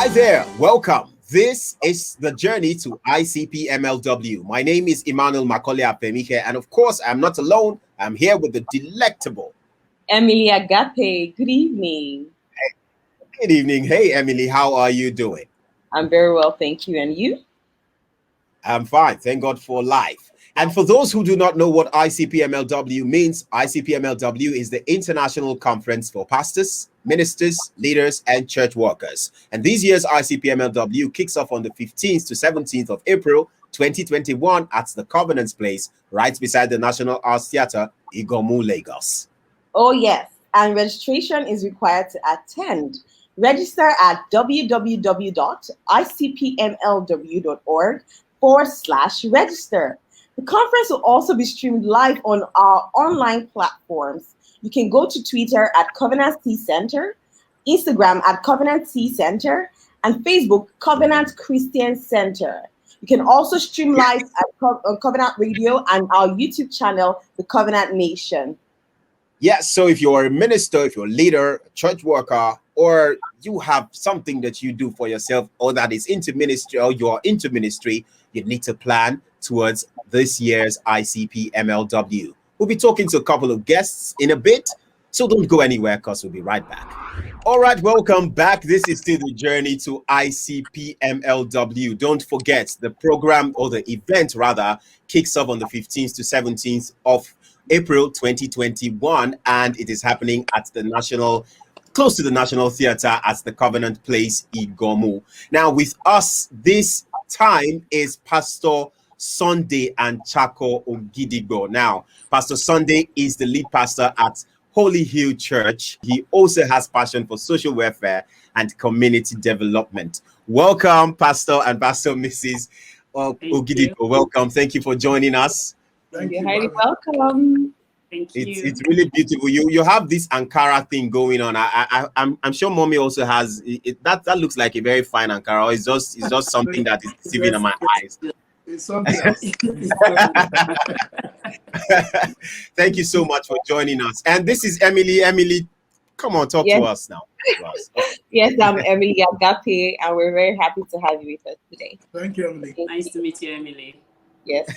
Hi there, welcome. This is the journey to ICPMLW. My name is Emmanuel Macaulay Apemike, and of course, I'm not alone. I'm here with the delectable Emily Agape. Good evening. Good evening. Hey, Emily, how are you doing? I'm very well, thank you. And you? I'm fine. Thank God for life. And for those who do not know what ICPMLW means, ICPMLW is the International Conference for Pastors, Ministers, Leaders, and Church Workers. And this year's ICPMLW kicks off on the 15th to 17th of April 2021 at the Covenant's Place, right beside the National Arts Theatre, Igomu, Lagos. Oh, yes. And registration is required to attend. Register at www.icpmlw.org/register. The conference will also be streamed live on our online platforms. You can go to Twitter at Covenant T Center, Instagram at Covenant T Center, and Facebook Covenant Christian Center. You can also stream live on Covenant Radio and our YouTube channel, The Covenant Nation. Yes, so if you're a minister, if you're a leader, a church worker, or you have something that you do for yourself or that is into ministry or you're into ministry, you need to plan towards this year's ICPMLW. We'll be talking to a couple of guests in a bit, so don't go anywhere because we'll be right back. All right, welcome back. This is still the journey to ICPMLW. Don't forget, the program or the event rather kicks off on the 15th to 17th of April 2021, and it is happening at the close to the National Theatre at the Covenant Place, Igomu. Now, with us this time is Pastor Sunday and Chakor Ogidigbo. Now, Pastor Sunday is the lead pastor at Holyhill Church. He also has passion for social welfare and community development. Welcome, Pastor and Pastor Mrs. Ogidigbo. Welcome. Thank you for joining us. Thank you. Highly welcome. Thank you. It's really beautiful. You have this Ankara thing going on. I'm sure Mommy also has it. That looks like a very fine Ankara. It's just something that is deceiving in my eyes. It's something else. Thank you so much for joining us. And this is Emily. Emily, come on, talk to us now. Yes, I'm Emily Agape, and we're very happy to have you with us today. Thank you, Emily. Nice to meet you, Emily. Yes.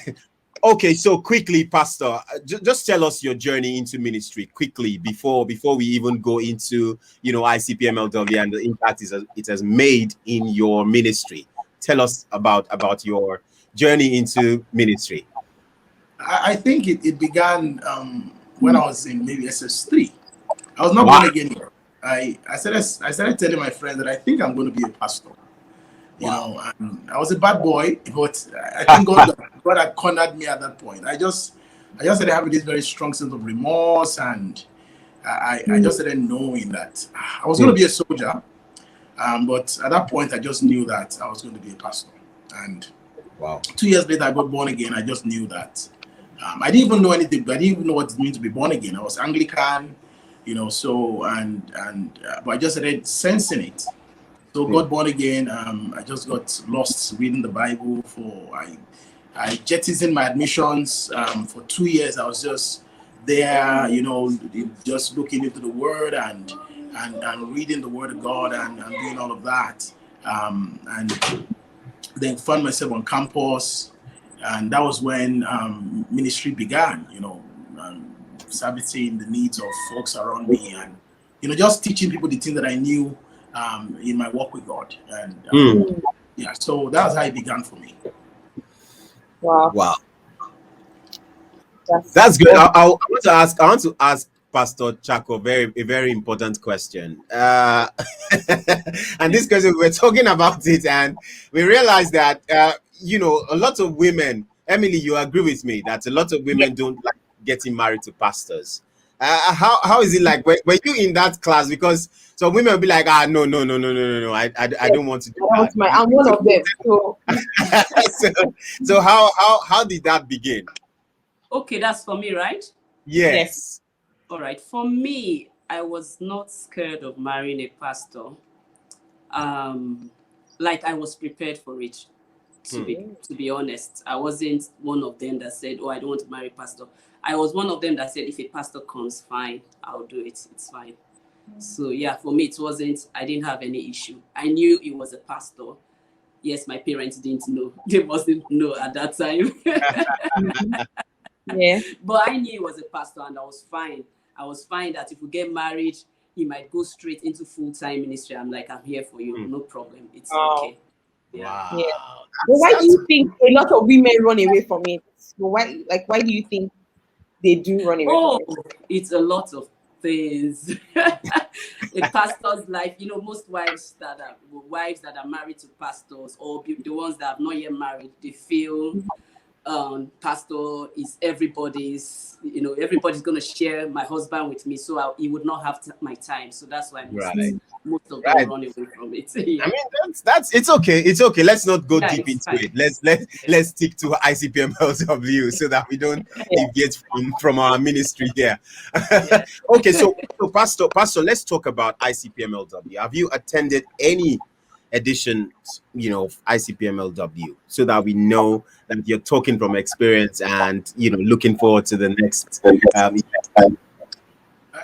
Okay, so quickly, Pastor, just tell us your journey into ministry quickly before we even go into ICPMLW and the impact it has made in your ministry. Tell us about your journey into ministry. I think it began when I was in maybe SS3. I was not born again. I started telling my friend that I think I'm going to be a pastor. You know, and I was a bad boy, but I think God had cornered me at that point. I just started having this very strong sense of remorse, and I just started knowing that I was going to be a soldier. But at that point, I just knew that I was going to be a pastor. And 2 years later, I got born again. I just knew that. I didn't even know anything. I didn't even know what it means to be born again. I was Anglican, so but I just started sensing it. So got born again. I just got lost reading the Bible. I jettisoned my admissions. For 2 years, I was just there, just looking into the Word and reading the Word of God and doing all of that. And then found myself on campus, and that was when ministry began. Servicing the needs of folks around me, and just teaching people the things that I knew. In my work with God, and so that's how it began for me. Wow. That's good. I want to ask Pastor Chakor a very important question. And this question, we were talking about it, and we realized that a lot of women. Emily, you agree with me that a lot of women don't like getting married to pastors. How is it like? Were you in that class? Because some women will be like, no, I don't want to do that. I'm one of them. So how did that begin? Okay, that's for me, right? Yes. All right. For me, I was not scared of marrying a pastor. Like I was prepared for it. To be honest, I wasn't one of them that said, I don't want to marry a pastor. I was one of them that said, if a pastor comes, fine, I'll do it. It's fine. So yeah, for me, I didn't have any issue. I knew it was a pastor. Yes, my parents didn't know. They mustn't know at that time. Yeah. But I knew he was a pastor, and I was fine. I was fine that if we get married, he might go straight into full-time ministry. I'm like, I'm here for you. No problem. It's okay. Yeah. Wow. Yeah. But why do you think a lot of women run away from it? But why do you think they do run away from it? It's a lot of things. A pastor's life, most wives that are married to pastors, or the ones that have not yet married, they feel pastor is everybody's, everybody's going to share my husband with me, so he would not have my time. So that's why most of them run away from it. Yeah. I mean, that's it's okay. It's okay. Let's not go deep into it. Let's stick to ICPMLW so that we don't deviate from our ministry here. Okay, so Pastor, let's talk about ICPMLW. Have you attended any editions, of ICPMLW, so that we know that you're talking from experience and looking forward to the next event?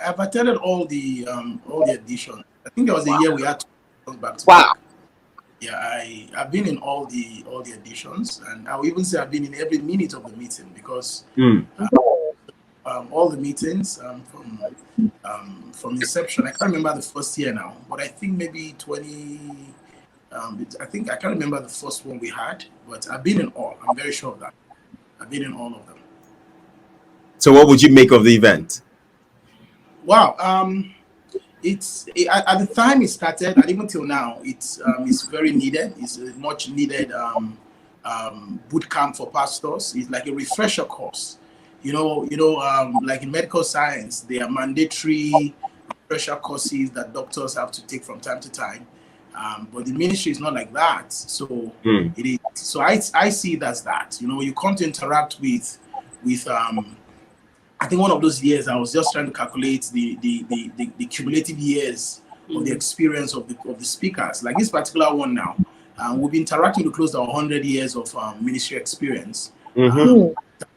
I've attended all the editions. I think there was a year we had to back to Wow. back. Yeah, I've been in all the editions, and I'll even say I've been in every minute of the meeting, because all the meetings from inception. I can't remember the first year now, but I think maybe 20. I can't remember the first one we had, but I've been in all. I'm very sure of that. I've been in all of them. So, what would you make of the event? Wow. At the time it started, and even till now, it's very needed. It's a much needed boot camp for pastors. It's like a refresher course. Like in medical science, there are mandatory refresher courses that doctors have to take from time to time. But the ministry is not like that. So it is. So I see it as that. You come to interact with I think one of those years I was just trying to calculate the cumulative years of the experience of the speakers. Like this particular one now, we'll be interacting to close to 100 years of ministry experience.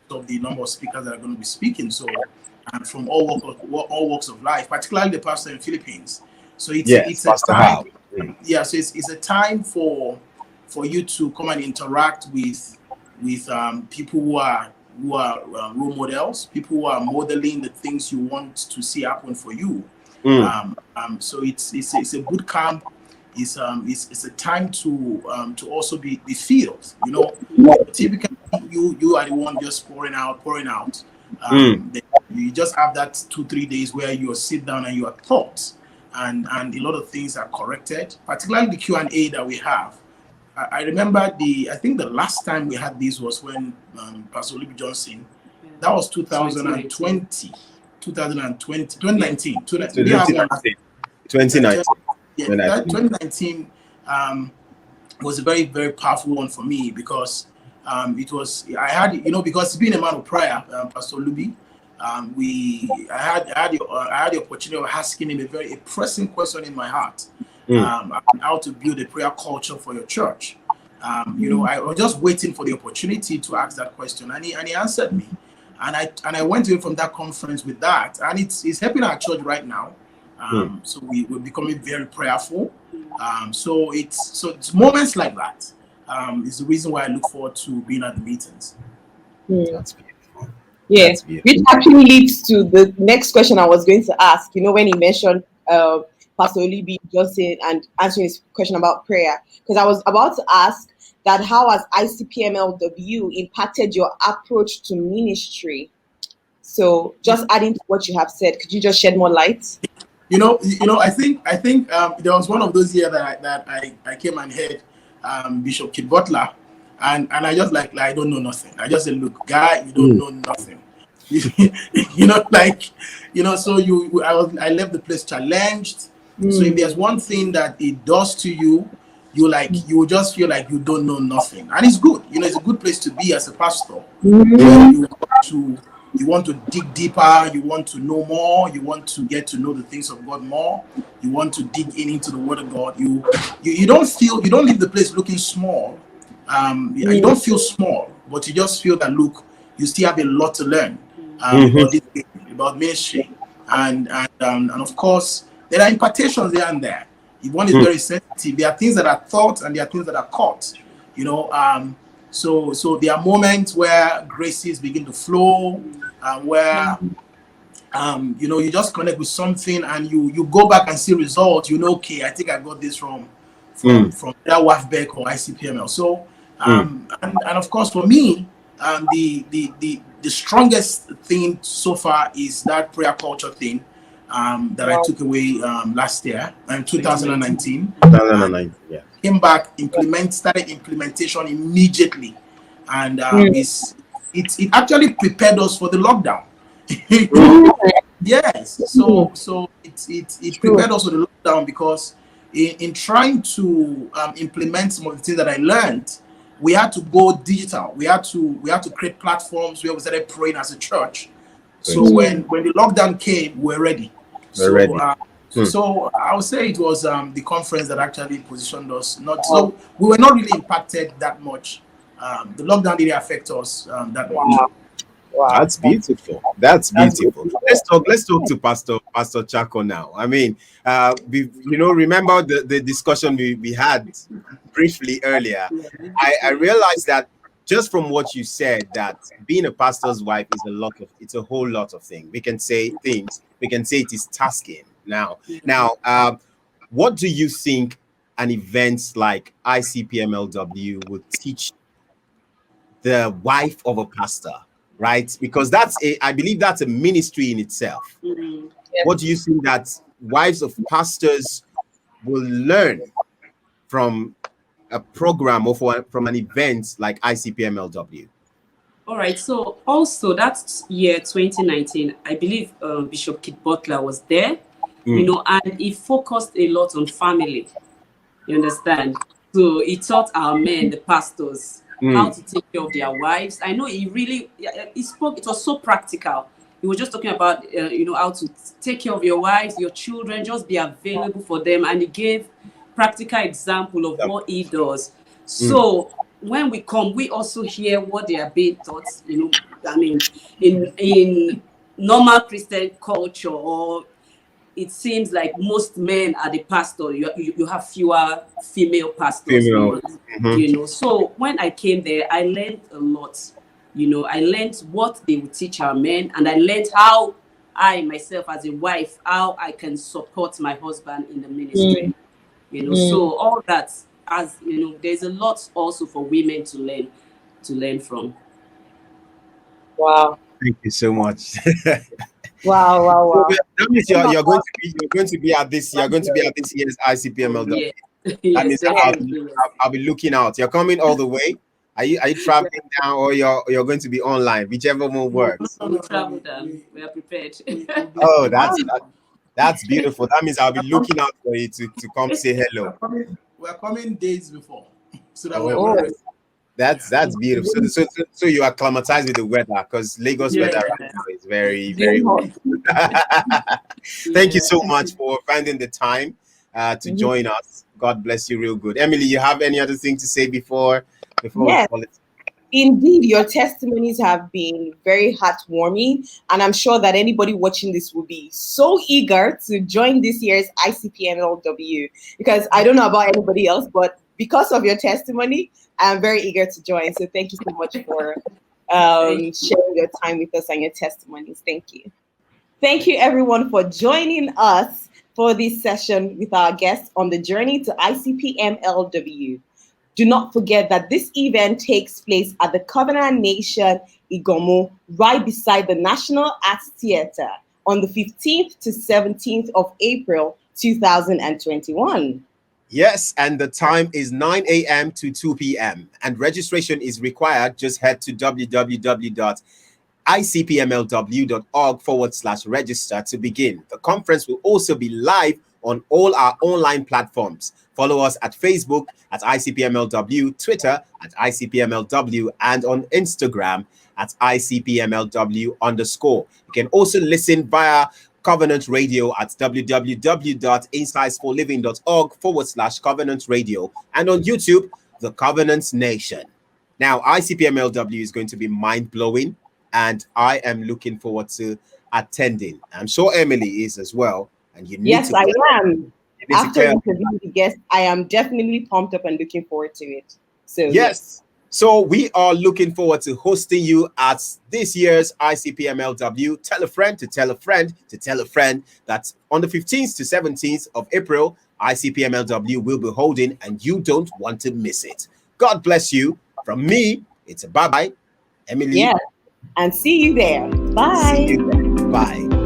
Of the number of speakers that are going to be speaking. So, and from all walks of life, particularly the pastor in Philippines. So it's a time. Yeah, so it's a time for you to come and interact with people who are role models, people who are modeling the things you want to see happen for you. So it's a boot camp. It's a time to also be filled. Typically you are the one just pouring out. You just have that 2-3 days where you sit down and you are taught, and a lot of things are corrected. Particularly the Q&A that we have. I remember I think the last time we had this was when Pastor Libby Johnson. That was 2019. 2019. Yeah, that 2019 was a very, very powerful one for me, because because being a man of prayer, Pastor Luby, I had the opportunity of asking him a pressing question in my heart, how to build a prayer culture for your church. I was just waiting for the opportunity to ask that question, and he answered me, and I went away from that conference with that, and it's helping our church right now. So we're becoming very prayerful. So it's moments like that is the reason why I look forward to being at the meetings. That's beautiful. Yeah, That's beautiful. Which actually leads to the next question I was going to ask. When he mentioned Pastor Libby Johnson and answering his question about prayer, because I was about to ask that how has ICPMLW impacted your approach to ministry? So just adding to what you have said, could you just shed more light? I think there was one of those years that I came and heard Bishop Kid Butler, and I just like I don't know nothing. I just said, look, guy, you don't know nothing. So I left the place challenged. So if there's one thing that it does to you, you just feel like you don't know nothing, and it's good. It's a good place to be as a pastor. You want to dig deeper, you want to know more, you want to get to know the things of God more, you want to dig into the Word of God. You don't leave the place looking small. You don't feel small, but you just feel that, look, you still have a lot to learn about ministry, and of course there are impartations here and there. If one is very sensitive, there are things that are thought and there are things that are caught. You know, so there are moments where graces begin to flow, where you know, you just connect with something and you go back and see results. You know, okay, I think I got this from that WAFBEC or ICPML. So and of course for me, the strongest thing so far is that prayer culture thing that I took away last year in 2019. 2019, yeah. Came back, started implementation immediately, and it actually prepared us for the lockdown. You know? Yes, so it prepared us for the lockdown, because in trying to implement some of the things that I learned, we had to go digital. We had to create platforms where we started praying as a church. So when the lockdown came, we're ready. So I would say it was the conference that actually positioned us. So we were not really impacted that much. The lockdown didn't affect us that much. Wow. That's beautiful. That's beautiful. Let's talk to Pastor Chakor now. I mean, you know, remember the discussion we had briefly earlier. I realized that just from what you said, that being a pastor's wife is it's a whole lot of things. We can say it is tasking. Now, what do you think an event like ICPMLW would teach the wife of a pastor, right? Because I believe that's a ministry in itself. What do you think that wives of pastors will learn from a program or from an event like ICPMLW? All right. So also that year 2019, I believe Bishop Kit Butler was there, you know, and he focused a lot on family. You understand? So he taught our men, the pastors, how to take care of their wives. I know he spoke, it was so practical. He was just talking about, you know, how to take care of your wives, your children, just be available for them. And he gave practical example of what he does. So when we come, we also hear what they are being taught, you know, I mean, in normal Christian culture, or it seems like most men are the pastor. You have fewer female pastors. You know. So when I came there, I learned a lot. You know, I learned what they would teach our men, and I learned how I myself as a wife, how I can support my husband in the ministry. You know, so all that, as you know, there's a lot also for women to learn from. Wow. Thank you so much. Wow. That means you're going to be at this year's ICPMLW. Yes, that means I'll be looking out. You're coming all the way. Are you traveling down, or you're going to be online? Whichever one works. We travel down. We are prepared. Oh, that's beautiful. That means I'll be looking out for you to come say hello. We're coming days before, so that we're ready. That's beautiful. So you are acclimatized with the weather, because Lagos weather right now is very, very hot. Thank you so much for finding the time to join us. God bless you real good. Emily, you have any other thing to say before we call it? Indeed, your testimonies have been very heartwarming, and I'm sure that anybody watching this will be so eager to join this year's ICPMLW, because I don't know about anybody else, but because of your testimony, I'm very eager to join. So thank you so much for sharing your time with us and your testimonies. Thank you. Thank you, everyone, for joining us for this session with our guests on the journey to ICPMLW. Do not forget that this event takes place at the Covenant Nation Igomo, right beside the National Arts Theatre, on the 15th to 17th of April, 2021. Yes, and the time is 9 a.m. to 2 p.m. and registration is required. Just head to www.icpmlw.org/register to begin. The conference will also be live on all our online platforms. Follow us at Facebook at ICPMLW, Twitter at ICPMLW, and on Instagram at ICPMLW_. You can also listen via Covenant Radio at www.insightsforliving.org/Covenant Radio, and on YouTube, The Covenant Nation. Now, ICPMLW is going to be mind-blowing, and I am looking forward to attending. I'm sure Emily is as well. and you need Yes, to. I am. You need to After clear. interviewing the guest, I am definitely pumped up and looking forward to it. So Yes. So we are looking forward to hosting you at this year's ICPMLW. Tell a friend to tell a friend to tell a friend that on the 15th to 17th of April, ICPMLW will be holding, and you don't want to miss it. God bless you. From me, it's a bye-bye. Emily. yeah, and see you there. See Bye. you there. Bye.